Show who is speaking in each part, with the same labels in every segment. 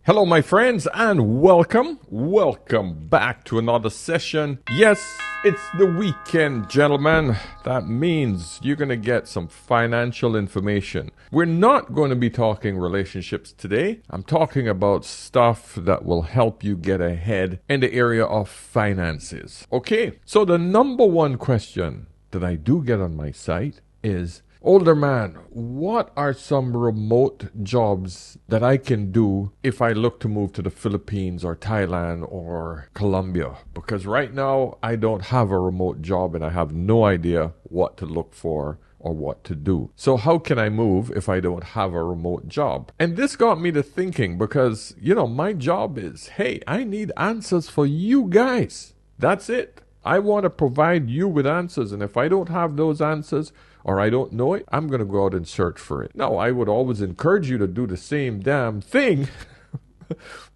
Speaker 1: Hello, my friends, and welcome back to another session. Yes, it's the weekend, gentlemen. That means you're going to get some financial information. We're not going to be talking relationships today. I'm talking about stuff that will help you get ahead in the area of finances. Okay, so the number one question that I do get on my site is, older man, what are some remote jobs that I can do if I look to move to the Philippines or Thailand or Colombia? Because right now I don't have a remote job and I have no idea what to look for or what to do. So how can I move if I don't have a remote job? And this got me to thinking because, my job is, hey, I need answers for you guys. That's it. I want to provide you with answers. And if I don't have those answers, or I don't know it, I'm going to go out and search for it. Now, I would always encourage you to do the same damn thing,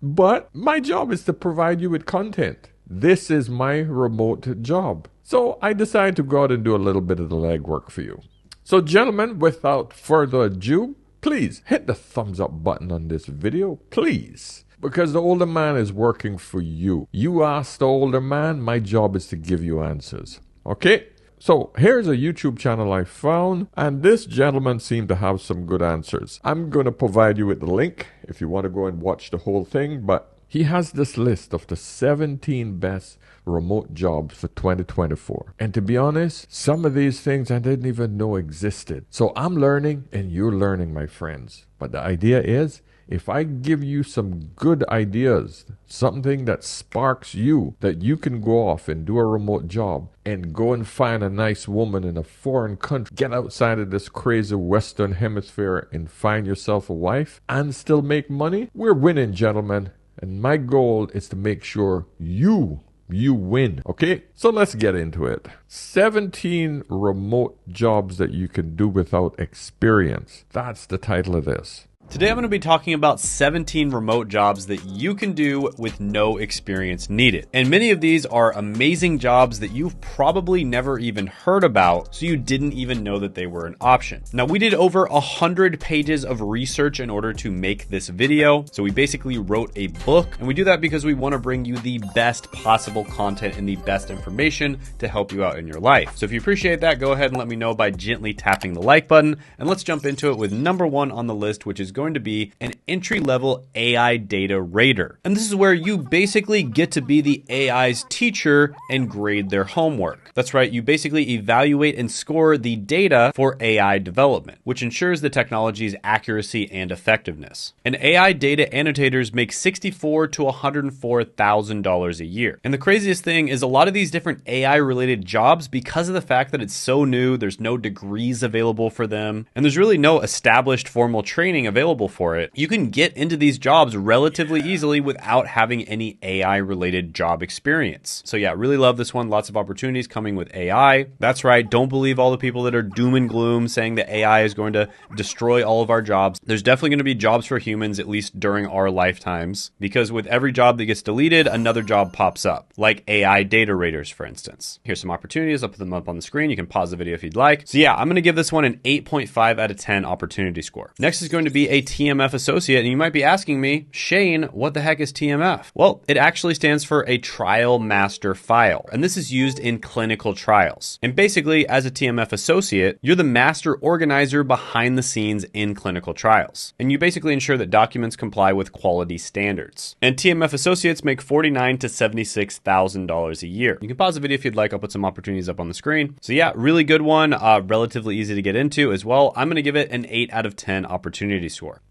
Speaker 1: but my job is to provide you with content. This is my remote job. So I decided to go out and do a little bit of the legwork for you. So gentlemen, without further ado, please hit the thumbs up button on this video, please. Because the older man is working for you. You ask the older man, my job is to give you answers. Okay? So here's a YouTube channel I found, and this gentleman seemed to have some good answers. I'm going to provide you with the link if you want to go and watch the whole thing, but he has this list of the 17 best remote jobs for 2024. And to be honest, some of these things I didn't even know existed. So I'm learning and you're learning, my friends. But the idea is, if I give you some good ideas, something that sparks you, that you can go off and do a remote job and go and find a nice woman in a foreign country, get outside of this crazy Western hemisphere and find yourself a wife and still make money, we're winning, gentlemen. And my goal is to make sure you win. Okay, so let's get into it. 17 remote jobs that you can do without experience. That's the title of this.
Speaker 2: Today I'm going to be talking about 17 remote jobs that you can do with no experience needed. And many of these are amazing jobs that you've probably never even heard about, so you didn't even know that they were an option. Now, we did over 100 pages of research in order to make this video. So we basically wrote a book, and we do that because we want to bring you the best possible content and the best information to help you out in your life. So if you appreciate that, go ahead and let me know by gently tapping the like button, and let's jump into it with number one on the list, which is going to be an entry-level AI data rater. And this is where you basically get to be the AI's teacher and grade their homework. That's right, you basically evaluate and score the data for AI development, which ensures the technology's accuracy and effectiveness. And AI data annotators make $64,000 to $104,000 a year. And the craziest thing is a lot of these different AI-related jobs, because of the fact that it's so new, there's no degrees available for them, and there's really no established formal training available for it, you can get into these jobs relatively easily without having any AI related job experience. So yeah, really love this one. Lots of opportunities coming with AI. That's right. Don't believe all the people that are doom and gloom saying that AI is going to destroy all of our jobs. There's definitely going to be jobs for humans, at least during our lifetimes, because with every job that gets deleted, another job pops up, like AI data raters, for instance. Here's some opportunities. I'll put them up on the screen. You can pause the video if you'd like. So yeah, I'm going to give this one an 8.5 out of 10 opportunity score. Next is going to be a TMF associate, and you might be asking me, Shane, what the heck is TMF? Well, it actually stands for a trial master file, and this is used in clinical trials. And basically, as a TMF associate, you're the master organizer behind the scenes in clinical trials, and you basically ensure that documents comply with quality standards. And TMF associates make $49,000 to $76,000 a year. You can pause the video if you'd like. I'll put some opportunities up on the screen. So yeah, really good one, relatively easy to get into as well. I'm going to give it an 8 out of 10 opportunity score.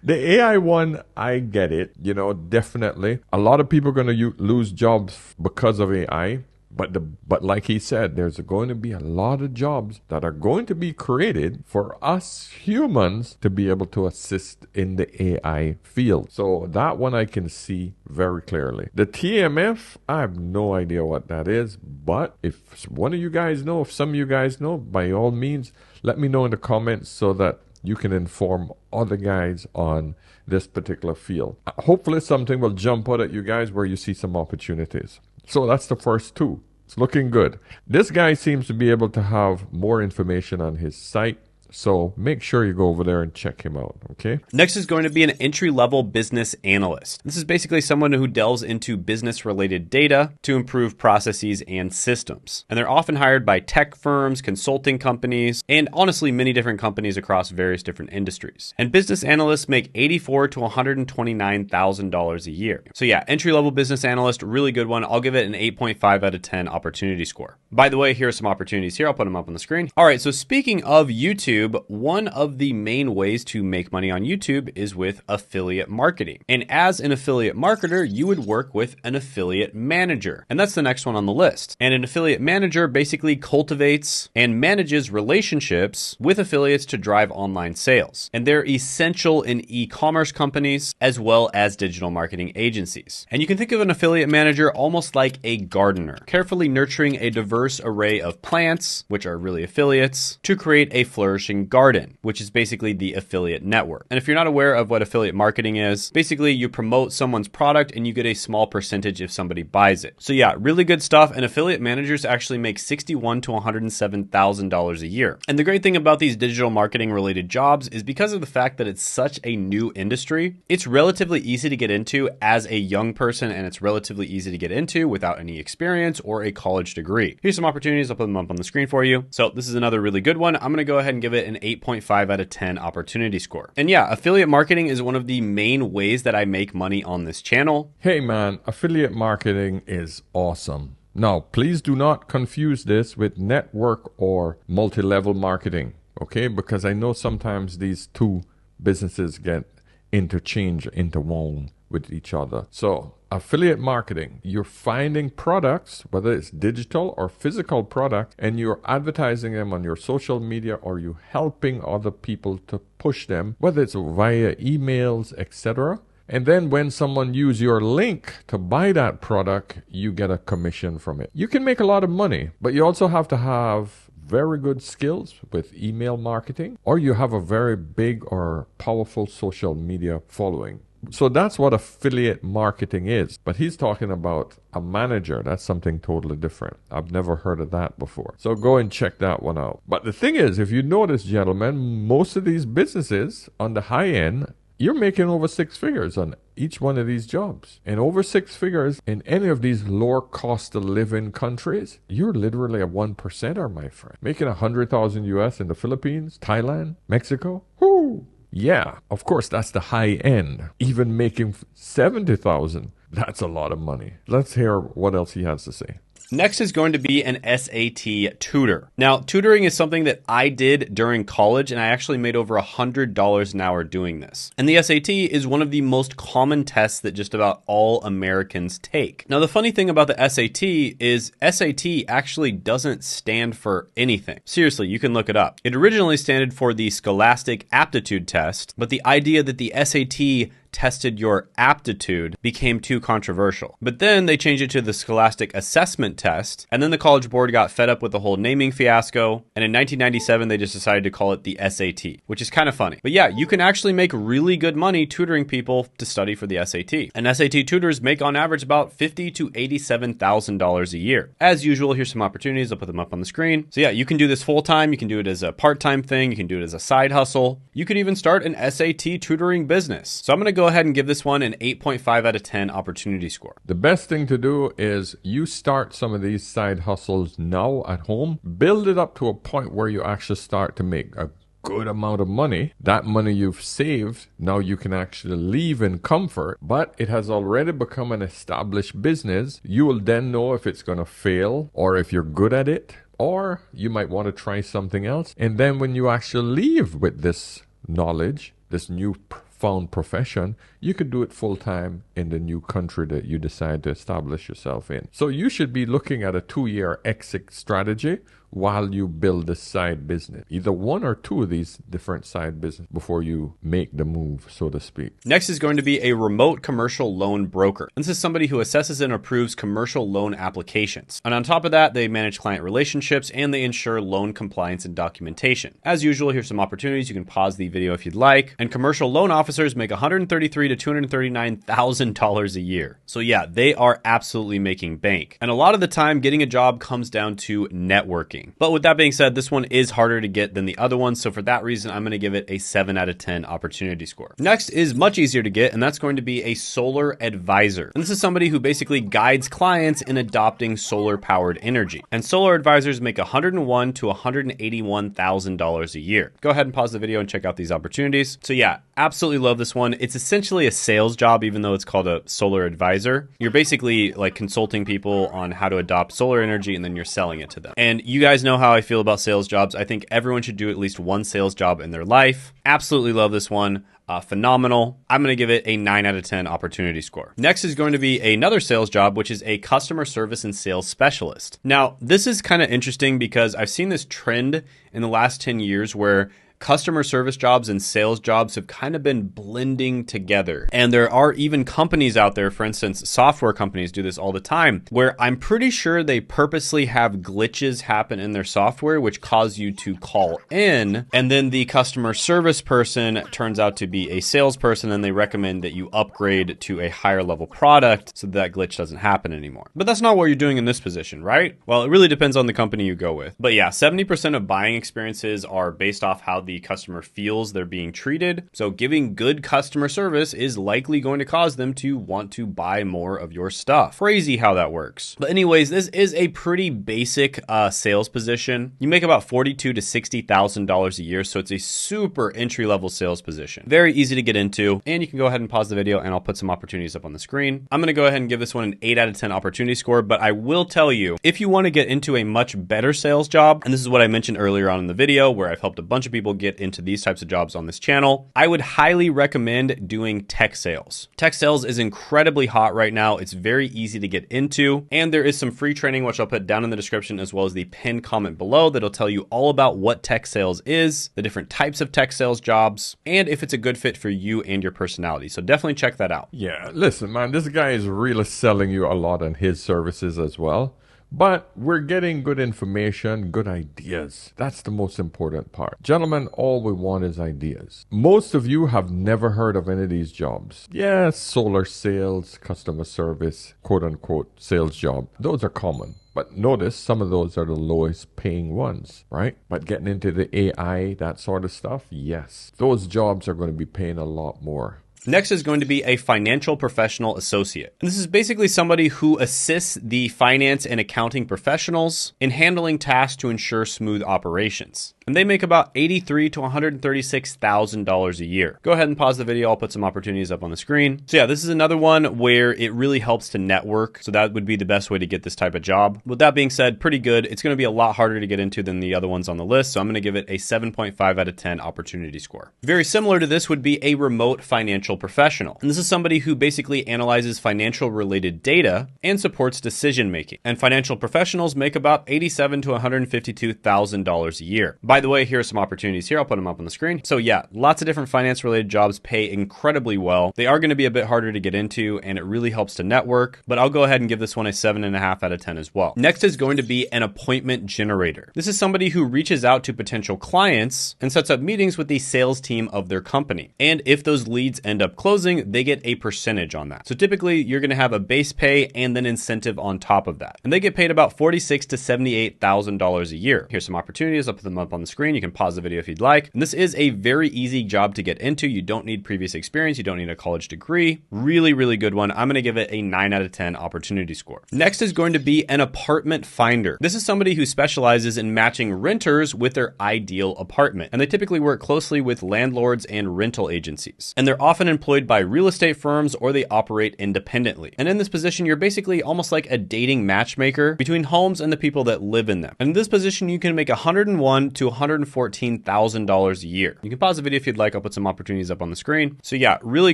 Speaker 1: The AI one, I get it, definitely. A lot of people are going to lose jobs because of AI. But like he said, there's going to be a lot of jobs that are going to be created for us humans to be able to assist in the AI field. So that one I can see very clearly. The TMF, I have no idea what that is. But if one of you guys know, if some of you guys know, by all means, let me know in the comments so that you can inform other guys on this particular field. Hopefully something will jump out at you guys where you see some opportunities. So that's the first two. It's looking good. This guy seems to be able to have more information on his site. So make sure you go over there and check him out, okay?
Speaker 2: Next is going to be an entry-level business analyst. This is basically someone who delves into business-related data to improve processes and systems. And they're often hired by tech firms, consulting companies, and honestly, many different companies across various different industries. And business analysts make $84,000 to $129,000 a year. So yeah, entry-level business analyst, really good one. I'll give it an 8.5 out of 10 opportunity score. By the way, here are some opportunities here. I'll put them up on the screen. All right, so speaking of YouTube, one of the main ways to make money on YouTube is with affiliate marketing. And as an affiliate marketer, you would work with an affiliate manager. And that's the next one on the list. And an affiliate manager basically cultivates and manages relationships with affiliates to drive online sales. And they're essential in e-commerce companies as well as digital marketing agencies. And you can think of an affiliate manager almost like a gardener, carefully nurturing a diverse array of plants, which are really affiliates, to create a flourishing garden, which is basically the affiliate network. And if you're not aware of what affiliate marketing is, basically you promote someone's product and you get a small percentage if somebody buys it. So yeah, really good stuff. And affiliate managers actually make $61,000 to $107,000 a year. And the great thing about these digital marketing related jobs is because of the fact that it's such a new industry, it's relatively easy to get into as a young person, and it's relatively easy to get into without any experience or a college degree. Here's some opportunities. I'll put them up on the screen for you. So this is another really good one. I'm going to go ahead and give it an 8.5 out of 10 opportunity score. And yeah, affiliate marketing is one of the main ways that I make money on this channel.
Speaker 1: Hey man, affiliate marketing is awesome. Now, please do not confuse this with network or multi-level marketing, okay? Because I know sometimes these two businesses get interwoven with each other. So affiliate marketing, you're finding products, whether it's digital or physical product, and you're advertising them on your social media, or you're helping other people to push them, whether it's via emails, etc. And then when someone uses your link to buy that product, you get a commission from it. You can make a lot of money, but you also have to have very good skills with email marketing, or you have a very big or powerful social media following. So that's what affiliate marketing is. But he's talking about a manager. That's something totally different. I've never heard of that before. So go and check that one out. But the thing is, if you notice, gentlemen, most of these businesses on the high end, you're making over 6 figures on each one of these jobs. And over 6 figures in any of these lower cost of living countries, you're literally a 1%er, my friend. Making 100,000 US in the Philippines, Thailand, Mexico. Whoo! Yeah, of course, that's the high end. Even making 70,000, that's a lot of money. Let's hear what else he has to say.
Speaker 2: Next is going to be an SAT tutor. Now, tutoring is something that I did during college, and I actually made over $100 an hour doing this. And the SAT is one of the most common tests that just about all Americans take. Now, the funny thing about the SAT is SAT actually doesn't stand for anything. Seriously, you can look it up. It originally stood for the Scholastic Aptitude Test, but the idea that the SAT tested your aptitude became too controversial. But then they changed it to the Scholastic Assessment Test, and then the College Board got fed up with the whole naming fiasco, and in 1997 they just decided to call it the SAT, which is kind of funny. But yeah, you can actually make really good money tutoring people to study for the SAT. And SAT tutors make on average about $50,000 to $87,000 a year. As usual, here's some opportunities. I'll put them up on the screen. So yeah, you can do this full-time, you can do it as a part-time thing, you can do it as a side hustle. You could even start an SAT tutoring business. So I'm going to go ahead and give this one an 8.5 out of 10 opportunity score.
Speaker 1: The best thing to do is you start some of these side hustles now at home, build it up to a point where you actually start to make a good amount of money. That money you've saved, now you can actually leave in comfort, but it has already become an established business. You will then know if it's going to fail or if you're good at it, or you might want to try something else. And then when you actually leave with this knowledge, this new found profession, you could do it full-time in the new country that you decide to establish yourself in. So you should be looking at a 2-year exit strategy while you build a side business. Either one or two of these different side business before you make the move, so to speak.
Speaker 2: Next is going to be a remote commercial loan broker. This is somebody who assesses and approves commercial loan applications. And on top of that, they manage client relationships and they ensure loan compliance and documentation. As usual, here's some opportunities. You can pause the video if you'd like. And commercial loan officers make $133,000 to $239,000 a year. So yeah, they are absolutely making bank. And a lot of the time, getting a job comes down to networking. making. But with that being said, this one is harder to get than the other one. So for that reason, I'm going to give it a 7 out of 10 opportunity score. Next is much easier to get, and that's going to be a solar advisor. And this is somebody who basically guides clients in adopting solar powered energy. And solar advisors make $101,000 to $181,000 a year. Go ahead and pause the video and check out these opportunities. So yeah, absolutely love this one. It's essentially a sales job, even though it's called a solar advisor. You're basically like consulting people on how to adopt solar energy, and then you're selling it to them. And you guys know how I feel about sales jobs. I think everyone should do at least one sales job in their life. Absolutely love this one. Phenomenal. I'm going to give it a 9 out of 10 opportunity score. Next is going to be another sales job, which is a customer service and sales specialist. Now, this is kind of interesting because I've seen this trend in the last 10 years where customer service jobs and sales jobs have kind of been blending together. And there are even companies out there, for instance, software companies do this all the time, where I'm pretty sure they purposely have glitches happen in their software, which cause you to call in. And then the customer service person turns out to be a salesperson, and they recommend that you upgrade to a higher level product so that glitch doesn't happen anymore. But that's not what you're doing in this position, right? Well, it really depends on the company you go with. But yeah, 70% of buying experiences are based off how the customer feels they're being treated. So giving good customer service is likely going to cause them to want to buy more of your stuff. Crazy how that works. But anyways, this is a pretty basic sales position. You make about $42,000 to $60,000 a year. So it's a super entry-level sales position. Very easy to get into. And you can go ahead and pause the video and I'll put some opportunities up on the screen. I'm going to go ahead and give this one an 8 out of 10 opportunity score. But I will tell you, if you want to get into a much better sales job, and this is what I mentioned earlier on in the video where I've helped a bunch of people get into these types of jobs on this channel, I would highly recommend doing tech sales. Tech sales is incredibly hot right now. It's very easy to get into, and there is some free training, which I'll put down in the description as well as the pinned comment below that'll tell you all about what tech sales is, the different types of tech sales jobs, and if it's a good fit for you and your personality. So definitely check that out.
Speaker 1: Yeah, listen, man, this guy is really selling you a lot on his services as well. But we're getting good information, good ideas. That's the most important part. Gentlemen, all we want is ideas. Most of you have never heard of any of these jobs. Yeah, solar sales, customer service, quote unquote sales job. Those are common. But notice some of those are the lowest paying ones, right? But getting into the AI, that sort of stuff, yes. Those jobs are going to be paying a lot more.
Speaker 2: Next is going to be a financial professional associate. And this is basically somebody who assists the finance and accounting professionals in handling tasks to ensure smooth operations. And they make about $83,000 to $136,000 a year. Go ahead and pause the video. I'll put some opportunities up on the screen. So yeah, this is another one where it really helps to network. So that would be the best way to get this type of job. With that being said, pretty good. It's going to be a lot harder to get into than the other ones on the list. So I'm going to give it a 7.5 out of 10 opportunity score. Very similar to this would be a remote financial professional. And this is somebody who basically analyzes financial related data and supports decision making. And financial professionals make about $87,000 to $152,000 a year. By the way, here are some opportunities here. I'll put them up on the screen. So yeah, lots of different finance related jobs pay incredibly well. They are going to be a bit harder to get into, and it really helps to network, but I'll go ahead and give this one a 7.5 out of 10 as well. Next is going to be an appointment generator. This is somebody who reaches out to potential clients and sets up meetings with the sales team of their company. And if those leads end up closing, they get a percentage on that. So typically you're going to have a base pay and then incentive on top of that. And they get paid about $46,000 to $78,000 a year. Here's some opportunities. I'll put them up on the screen. You can pause the video if you'd like. And this is a very easy job to get into. You don't need previous experience. You don't need a college degree. Really, really good one. I'm going to give it a 9 out of 10 opportunity score. Next is going to be an apartment finder. This is somebody who specializes in matching renters with their ideal apartment. And they typically work closely with landlords and rental agencies. And they're often employed by real estate firms, or they operate independently. And in this position, you're basically almost like a dating matchmaker between homes and the people that live in them. And in this position, you can make $101,000 to $114,000 a year. You can pause the video if you'd like. I'll put some opportunities up on the screen. So yeah, really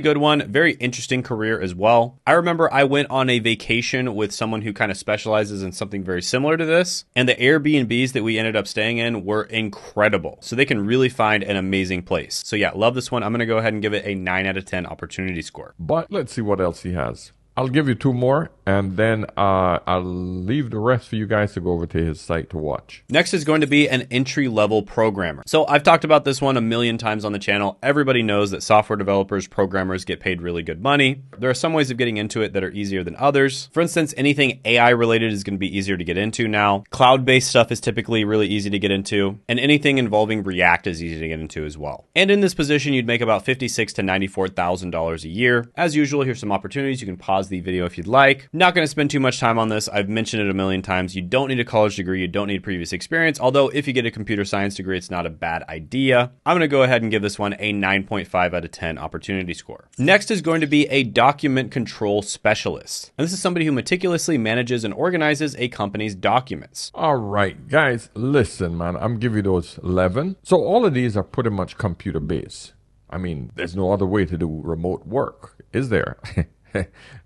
Speaker 2: good one. Very interesting career as well. I remember I went on a vacation with someone who kind of specializes in something very similar to this. And the Airbnbs that we ended up staying in were incredible. So they can really find an amazing place. So yeah, love this one. I'm going to go ahead and give it a 9 out of 10 opportunity score.
Speaker 1: But let's see what else he has. I'll give you two more, and then I'll leave the rest for you guys to go over to his site to watch.
Speaker 2: Next is going to be an entry-level programmer. So I've talked about this one a million times on the channel. Everybody knows that software developers, programmers get paid really good money. There are some ways of getting into it that are easier than others. For instance, anything AI related is going to be easier to get into now. Cloud-based stuff is typically really easy to get into, and anything involving React is easy to get into as well. And in this position, you'd make about $56,000 to $94,000 a year. As usual, here's some opportunities. You can pause the video if you'd like. Not going to spend too much time on this. I've mentioned it a million times. You don't need a college degree. You don't need previous experience. Although if you get a computer science degree, it's not a bad idea. I'm going to go ahead and give this one a 9.5 out of 10 opportunity score. Next is going to be a document control specialist. And this is somebody who meticulously manages and organizes a company's documents.
Speaker 1: All right, guys, listen, man. I'm giving you those 11. So all of these are pretty much computer based. I mean, there's no other way to do remote work, is there?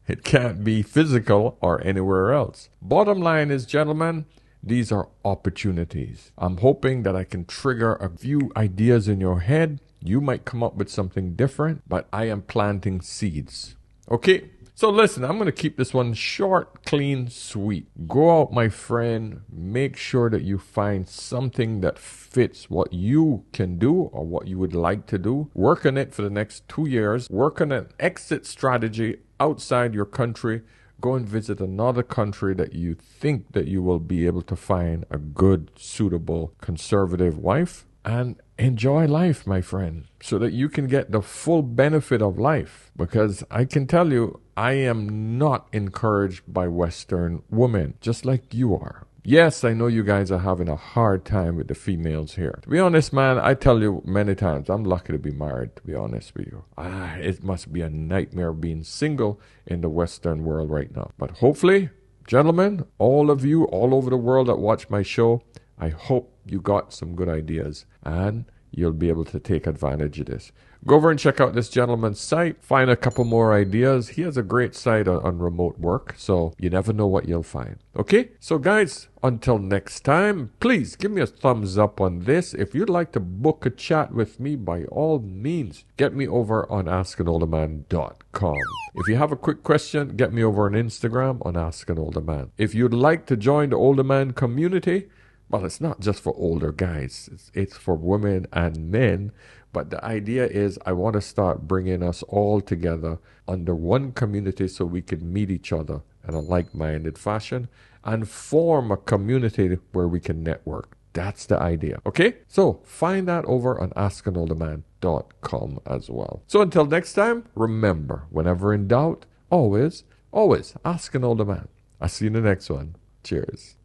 Speaker 1: It can't be physical or anywhere else. Bottom line is, gentlemen, these are opportunities. I'm hoping that I can trigger a few ideas in your head. You might come up with something different, but I am planting seeds. Okay? So listen, I'm going to keep this one short, clean, sweet. Go out, my friend. Make sure that you find something that fits what you can do or what you would like to do. Work on it for the next 2 years. Work on an exit strategy outside your country. Go and visit another country that you think that you will be able to find a good, suitable, conservative wife. And enjoy life, my friend, so that you can get the full benefit of life. Because I can tell you, I am not encouraged by Western women, just like you are. Yes, I know you guys are having a hard time with the females here. To be honest, man, I tell you many times, I'm lucky to be married, to be honest with you. It must be a nightmare being single in the Western world right now. But hopefully, gentlemen, all of you all over the world that watch my show, I hope you got some good ideas and you'll be able to take advantage of this. Go over and check out this gentleman's site. Find a couple more ideas. He has a great site on remote work, so you never know what you'll find. Okay? So guys, until next time, please give me a thumbs up on this. If you'd like to book a chat with me, by all means, get me over on askanolderman.com. If you have a quick question, get me over on Instagram on askanolderman. If you'd like to join the Older Man community, well, it's not just for older guys. It's for women and men. But the idea is I want to start bringing us all together under one community so we can meet each other in a like-minded fashion and form a community where we can network. That's the idea. Okay? So find that over on askanolderman.com as well. So until next time, remember, whenever in doubt, always ask an older man. I'll see you in the next one. Cheers.